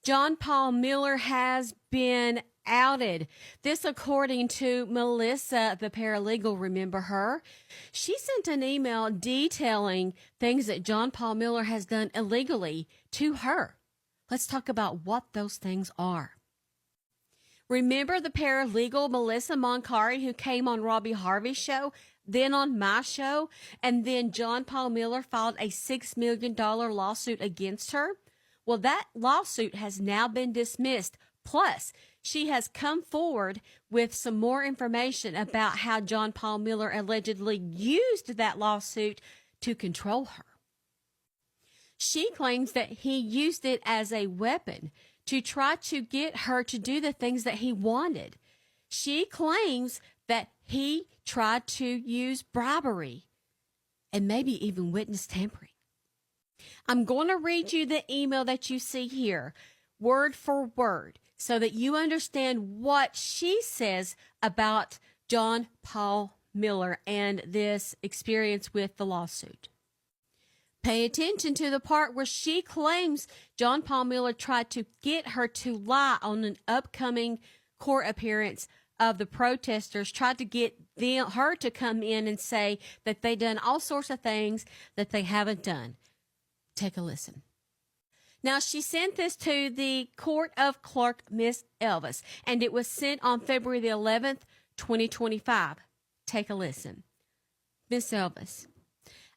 John Paul Miller has been outed. This according to Melissa, the paralegal. Remember her? She sent an email detailing things that John Paul Miller has done illegally to her. Let's talk about what those things are. Remember the paralegal, Melissa Moncari, who came on Robbie Harvey's show, then on my show, and then John Paul Miller filed a $6 million lawsuit against her? Well, that lawsuit has now been dismissed. Plus, she has come forward with some more information about how John Paul Miller allegedly used that lawsuit to control her. She claims that he used it as a weapon to try to get her to do the things that he wanted. She claims that he tried to use bribery and maybe even witness tampering. I'm going to read you the email that you see here, word for word, so that you understand what she says about John Paul Miller and this experience with the lawsuit. Pay attention to the part where she claims John Paul Miller tried to get her to lie on an upcoming court appearance of the protesters, tried to get her to come in and say that they done all sorts of things that they haven't done. Take a listen. Now, she sent this to the Court of Clerk, Miss Elvis, and it was sent on February the 11th, 2025. Take a listen. Miss Elvis,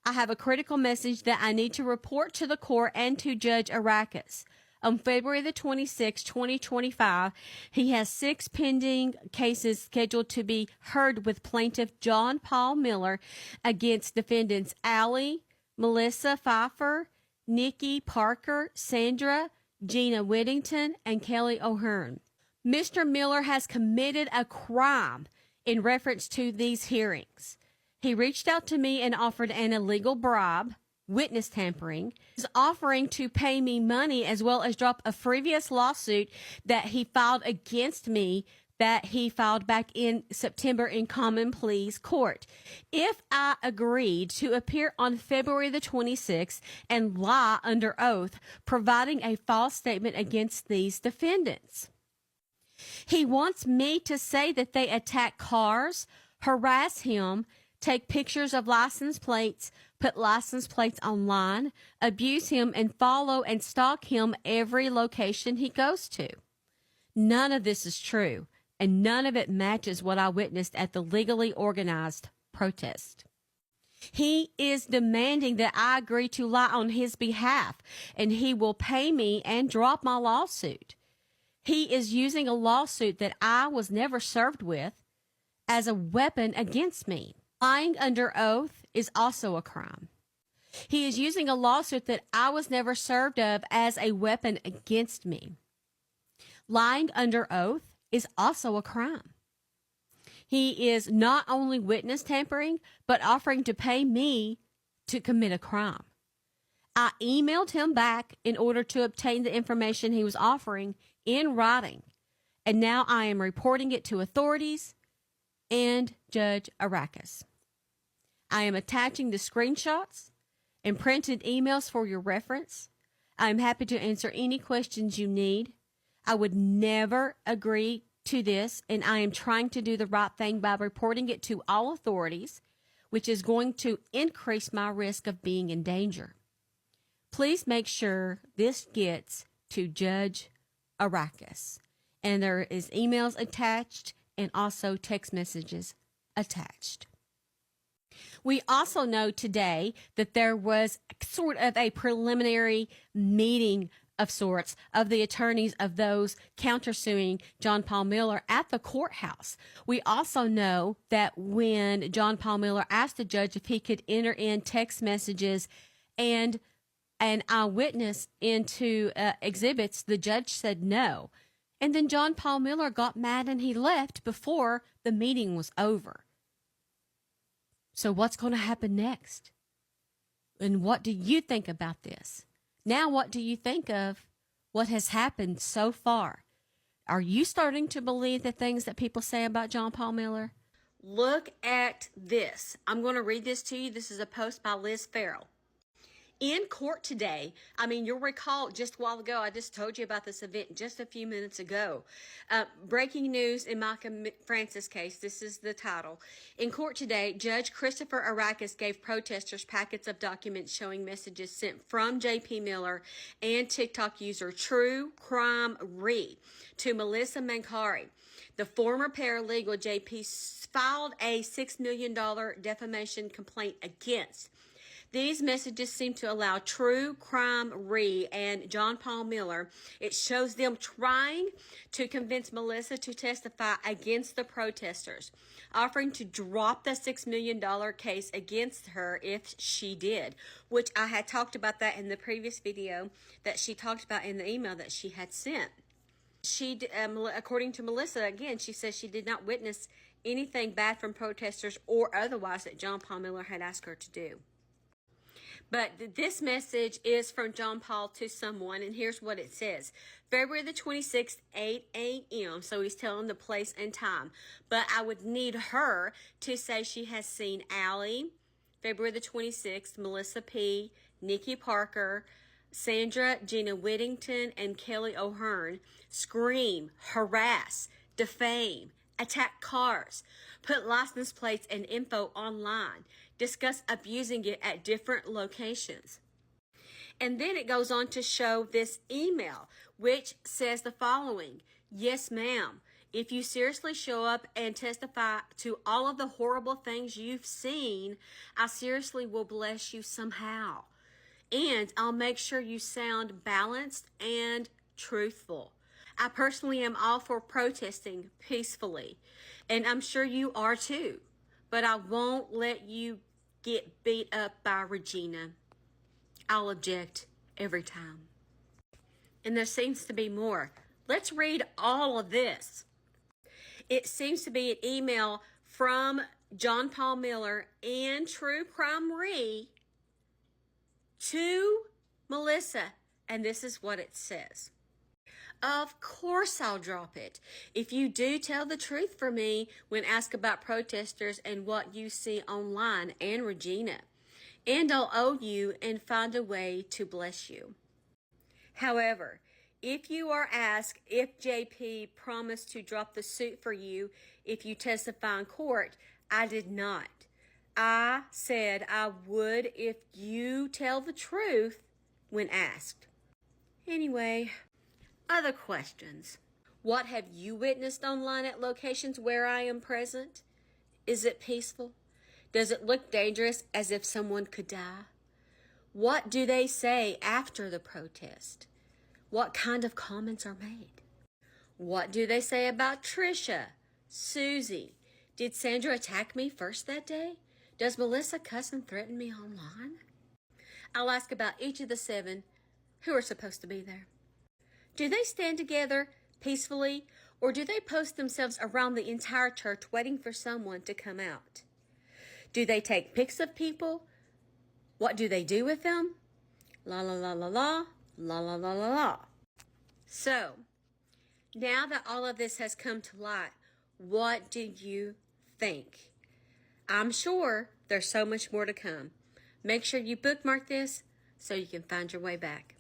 I have a critical message that I need to report to the court and to Judge Arrakis. On February the 26th, 2025, he has 6 pending cases scheduled to be heard with plaintiff John Paul Miller against defendants Allie, Melissa Pfeiffer, Nikki Parker, Sandra, Gina Whittington, and Kelly O'Hearn. Mr. Miller has committed a crime in reference to these hearings. He reached out to me and offered an illegal bribe, witness tampering. He's offering to pay me money as well as drop a previous lawsuit that he filed against me that he filed back in September in common pleas court. If I agreed to appear on February the 26th and lie under oath, providing a false statement against these defendants. He wants me to say that they attack cars, harass him, take pictures of license plates, put license plates online, abuse him, and follow and stalk him every location he goes to. None of this is true, and none of it matches what I witnessed at the legally organized protest. He is demanding that I agree to lie on his behalf, and he will pay me and drop my lawsuit. He is using a lawsuit that I was never served with as a weapon against me. Lying under oath is also a crime. He is using a lawsuit that I was never served of as a weapon against me. Lying under oath is also a crime. He is not only witness tampering, but offering to pay me to commit a crime. I emailed him back in order to obtain the information he was offering in writing, and now I am reporting it to authorities and Judge Arrakis. I am attaching the screenshots and printed emails for your reference. I am happy to answer any questions you need. I would never agree to this, and I am trying to do the right thing by reporting it to all authorities, which is going to increase my risk of being in danger. Please make sure this gets to Judge Arrakis. And there is emails attached and also text messages attached. We also know today that there was sort of a preliminary meeting of sorts of the attorneys of those countersuing John Paul Miller at the courthouse. We also know that when John Paul Miller asked the judge if he could enter in text messages and an eyewitness into exhibits, the judge said no. And then John Paul Miller got mad and he left before the meeting was over. So what's going to happen next? And what do you think about this? Now, what do you think of what has happened so far? Are you starting to believe the things that people say about John Paul Miller? Look at this. I'm going to read this to you. This is a post by Liz Farrell. In court today, I mean, you'll recall just a while ago, I just told you about this event just a few minutes ago. Breaking news in Micah Francis case, this is the title. In court today, Judge Christopher Arakis gave protesters packets of documents showing messages sent from J.P. Miller and TikTok user True Crime Re to Melissa Mancari. The former paralegal J.P. filed a $6 million defamation complaint against. These messages seem to allow True Crime Re and John Paul Miller. It shows them trying to convince Melissa to testify against the protesters, offering to drop the $6 million case against her if she did, which I had talked about that in the previous video that she talked about in the email that she had sent. She, according to Melissa, again, she says she did not witness anything bad from protesters or otherwise that John Paul Miller had asked her to do. But this message is from John Paul to someone, and here's what it says. February the 26th, 8 a.m., so he's telling the place and time. But I would need her to say she has seen Allie, February the 26th, Melissa P., Nikki Parker, Sandra, Gina Whittington, and Kelly O'Hearn scream, harass, defame, attack cars, put license plates and info online, discuss abusing it at different locations. And then it goes on to show this email, which says the following. Yes, ma'am. If you seriously show up and testify to all of the horrible things you've seen, I seriously will bless you somehow. And I'll make sure you sound balanced and truthful. I personally am all for protesting peacefully, and I'm sure you are too, but I won't let you get beat up by Regina. I'll object every time. And there seems to be more. Let's read all of this. It seems to be an email from John Paul Miller and True Crime Re to Melissa, and this is what it says. Of course I'll drop it. If you do tell the truth for me when asked about protesters and what you see online and Regina. And I'll owe you and find a way to bless you. However, if you are asked if JP promised to drop the suit for you if you testify in court, I did not. I said I would if you tell the truth when asked. Anyway, other questions. What have you witnessed online at locations where I am present? Is it peaceful? Does it look dangerous as if someone could die? What do they say after the protest? What kind of comments are made? What do they say about Trisha? Susie? Did Sandra attack me first that day? Does Melissa cuss and threaten me online? I'll ask about each of the 7 who are supposed to be there. Do they stand together peacefully, or do they post themselves around the entire church waiting for someone to come out? Do they take pics of people? What do they do with them? La la la la la, la la la la la. So, now that all of this has come to light, what do you think? I'm sure there's so much more to come. Make sure you bookmark this so you can find your way back.